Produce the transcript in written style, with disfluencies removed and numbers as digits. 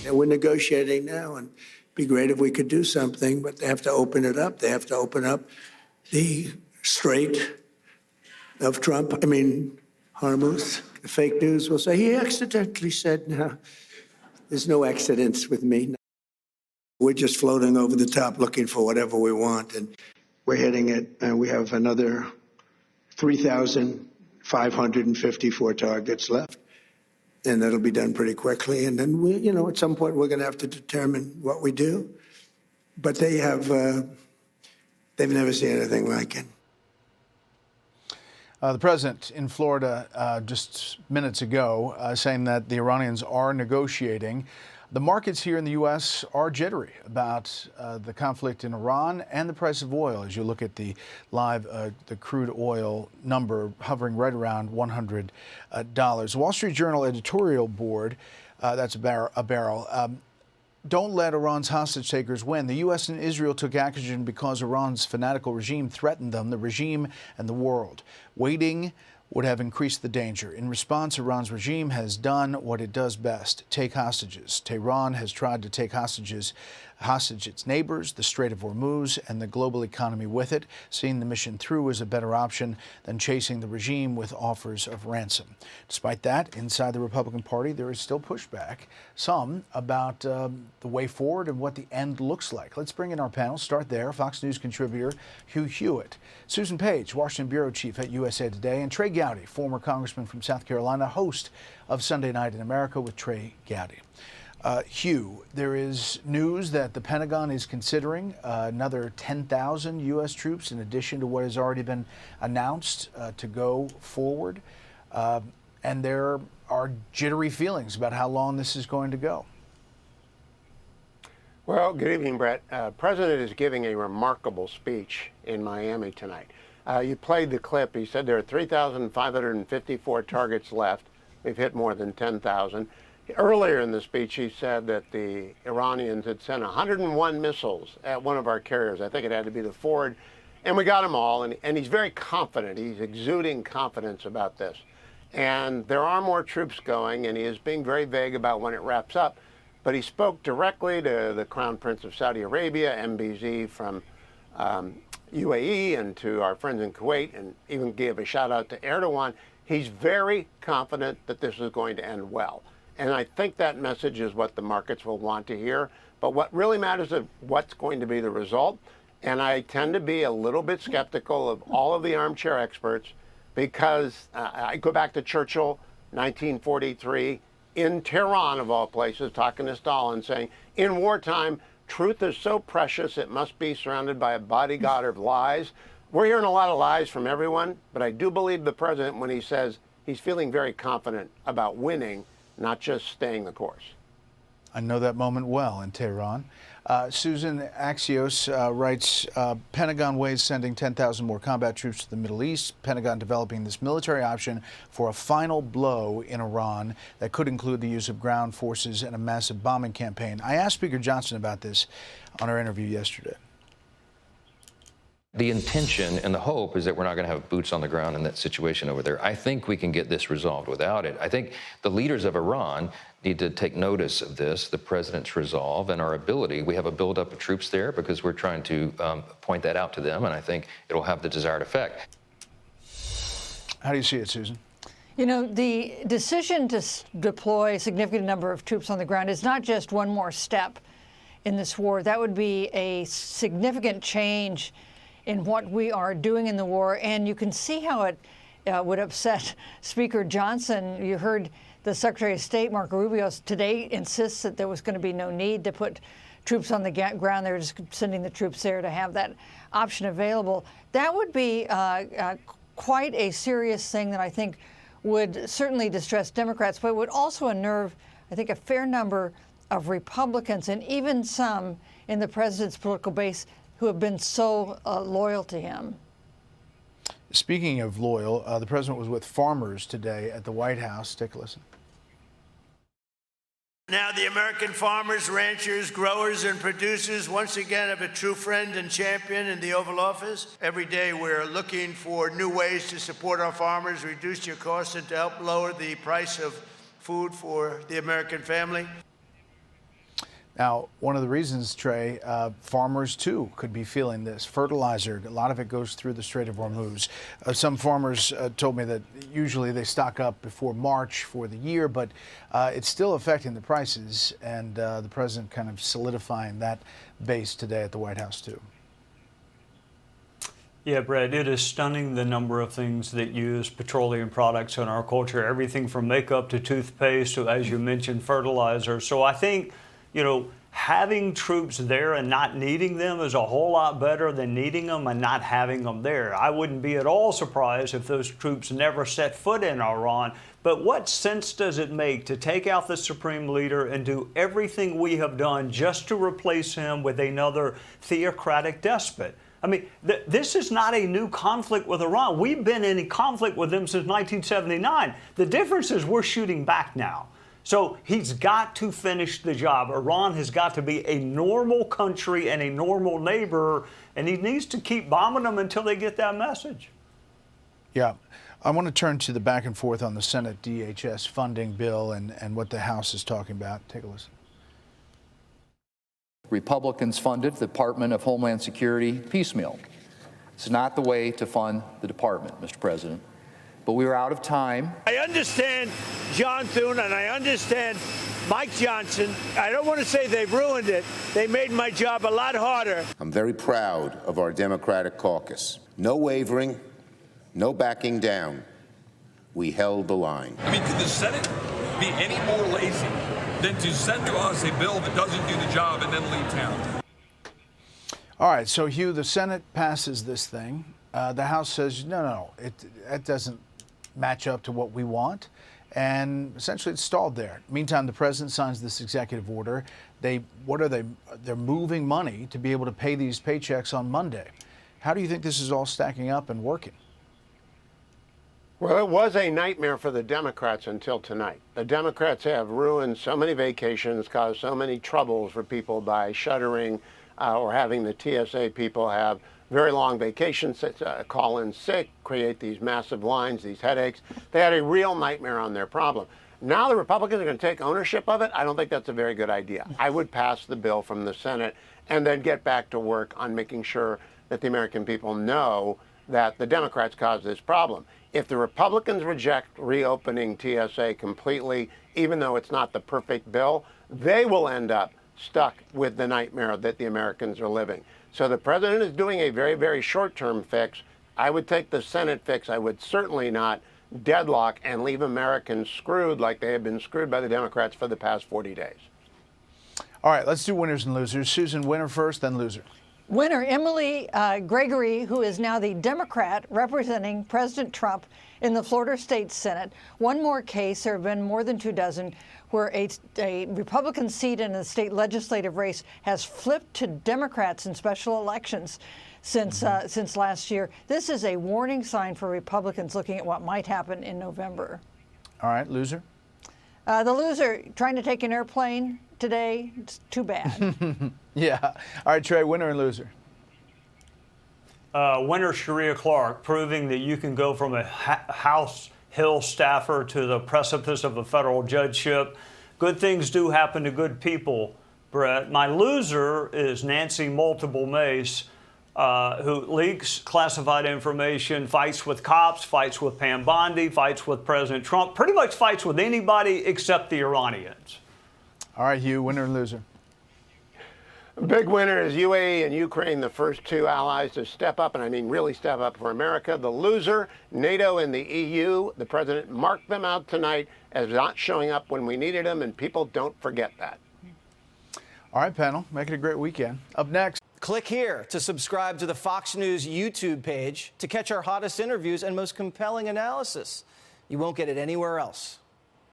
And we're negotiating now, and it'd be great if we could do something, but they have to open it up. They have to open up the Strait of Hormuz. The fake news will say, he accidentally said, no, there's no accidents with me. We're just floating over the top looking for whatever we want, and we're hitting it. And we have another 3,554 targets left, and that'll be done pretty quickly. And then at some point we're going to have to determine what we do. But they've never seen anything like it. The president in Florida just minutes ago saying that the Iranians are negotiating. The markets here in the U.S. are jittery about the conflict in Iran and the price of oil. As you look at the the crude oil number hovering right around $100. Wall Street Journal editorial board, that's a barrel. Don't let Iran's hostage takers win. The U.S. and Israel took action because Iran's fanatical regime threatened them, the regime and the world. Waiting would have increased the danger. In response, Iran's regime has done what it does best, take hostages. Tehran has tried to take hostage its neighbors, the Strait of Hormuz, and the global economy with it. Seeing the mission through is a better option than chasing the regime with offers of ransom. Despite that, inside the Republican Party, there is still pushback, some about the way forward and what the end looks like. Let's bring in our panel. Start there. Fox News contributor Hugh Hewitt, Susan Page, Washington bureau chief at USA Today, and Trey Gowdy, former congressman from South Carolina, host of Sunday Night in America with Trey Gowdy. Hugh, there is news that the Pentagon is considering another 10,000 U.S. troops in addition to what has already been announced to go forward. And there are jittery feelings about how long this is going to go. Well, good evening, Brett. President is giving a remarkable speech in Miami tonight. You played the clip. He said there are 3,554 targets left. We've hit more than 10,000. Earlier in the speech, he said that the Iranians had sent 101 missiles at one of our carriers. I think it had to be the Ford. And we got them all. And he's very confident. He's exuding confidence about this. And there are more troops going, and he is being very vague about when it wraps up. But he spoke directly to the Crown Prince of Saudi Arabia, MBZ from UAE, and to our friends in Kuwait, and even gave a shout out to Erdogan. He's very confident that this is going to end well. And I think that message is what the markets will want to hear. But what really matters is what's going to be the result. And I tend to be a little bit skeptical of all of the armchair experts because I go back to Churchill, 1943, in Tehran, of all places, talking to Stalin, saying, in wartime, truth is so precious it must be surrounded by a bodyguard of lies. We're hearing a lot of lies from everyone, but I do believe the president when he says he's feeling very confident about winning, not just staying the course. I know that moment well in Tehran. Susan, Axios writes, Pentagon weighs sending 10,000 more combat troops to the Middle East. Pentagon developing this military option for a final blow in Iran that could include the use of ground forces and a massive bombing campaign. I asked Speaker Johnson about this on our interview yesterday. The intention and the hope is that we're not going to have boots on the ground in that situation over there. I think we can get this resolved without it. I think the leaders of Iran need to take notice of this, the president's resolve and our ability. We have a buildup of troops there because we're trying to point that out to them, and I think it'll have the desired effect. How do you see it, Susan? You know, the decision to deploy a significant number of troops on the ground is not just one more step in this war. That would be a significant change in what we are doing in the war, and you can see how it would upset Speaker Johnson. You heard the Secretary of State, Marco Rubio, today insists that there was going to be no need to put troops on the ground. They're just sending the troops there to have that option available. That would be quite a serious thing that I think would certainly distress Democrats, but would also unnerve, I think, a fair number of Republicans and even some in the president's political base who have been so loyal to him. Speaking of loyal, the president was with farmers today at the White House. Take a listen. Now the American farmers, ranchers, growers, and producers once again have a true friend and champion in the Oval Office. Every day we're looking for new ways to support our farmers, reduce your costs, and to help lower the price of food for the American family. Now, one of the reasons, Trey, farmers too could be feeling this. Fertilizer, a lot of it goes through the Strait of Hormuz. Some farmers told me that usually they stock up before March for the year, but it's still affecting the prices, and the president kind of solidifying that base today at the White House too. Yeah, Brett, it is stunning the number of things that use petroleum products in our culture, everything from makeup to toothpaste to, as you mentioned, fertilizer. So I think, you know, having troops there and not needing them is a whole lot better than needing them and not having them there. I wouldn't be at all surprised if those troops never set foot in Iran. But what sense does it make to take out the supreme leader and do everything we have done just to replace him with another theocratic despot? I mean, this is not a new conflict with Iran. We've been in conflict with them since 1979. The difference is we're shooting back now. So he's got to finish the job. Iran has got to be a normal country and a normal neighbor, and he needs to keep bombing them until they get that message. Yeah. I want to turn to the back and forth on the Senate DHS funding bill and what the House is talking about. Take a listen. Republicans funded the Department of Homeland Security piecemeal. It's not the way to fund the department, Mr. President. But we were out of time. I understand John Thune and I understand Mike Johnson. I don't want to say they've ruined it. They made my job a lot harder. I'm very proud of our Democratic caucus. No wavering, no backing down. We held the line. I mean, could the Senate be any more lazy than to send to us a bill that doesn't do the job and then leave town? All right, so Hugh, the Senate passes this thing. The House says, no, it doesn't match up to what we want. And essentially it's stalled there. Meantime, the president signs this executive order. They're moving money to be able to pay these paychecks on Monday. How do you think this is all stacking up and working? Well, it was a nightmare for the Democrats until tonight. The Democrats have ruined so many vacations, caused so many troubles for people by shuttering or having the TSA people have very long vacations, call in sick, create these massive lines, these headaches. They had a real nightmare on their problem. Now the Republicans are going to take ownership of it. I don't think that's a very good idea. I would pass the bill from the Senate and then get back to work on making sure that the American people know that the Democrats caused this problem. If the Republicans reject reopening TSA completely, even though it's not the perfect bill, they will end up stuck with the nightmare that the Americans are living. So the president is doing a very, very short-term fix. I would take the Senate fix. I would certainly not deadlock and leave Americans screwed like they have been screwed by the Democrats for the past 40 days. All right, let's do winners and losers. Susan, winner first, then loser. Winner, Emily Gregory, who is now the Democrat representing President Trump in the Florida State Senate. One more case, there have been more than 2 dozen, where a Republican seat in the state legislative race has flipped to Democrats in special elections since last year. This is a warning sign for Republicans looking at what might happen in November. All right, loser? The loser, trying to take an airplane today, it's too bad. Yeah. All right, Trey, winner and loser. Winner Sharia Clark, proving that you can go from a House Hill staffer to the precipice of a federal judgeship. Good things do happen to good people, Brett. My loser is Nancy Multiple Mace, who leaks classified information, fights with cops, fights with Pam Bondi, fights with President Trump, pretty much fights with anybody except the Iranians. All right, Hugh, winner and loser. Big winner is UAE and Ukraine, the first 2 allies to step up, and I mean really step up for America. The loser, NATO and the EU. The president marked them out tonight as not showing up when we needed them, and people don't forget that. All right, panel, make it a great weekend. Up next. Click here to subscribe to the Fox News YouTube page to catch our hottest interviews and most compelling analysis. You won't get it anywhere else.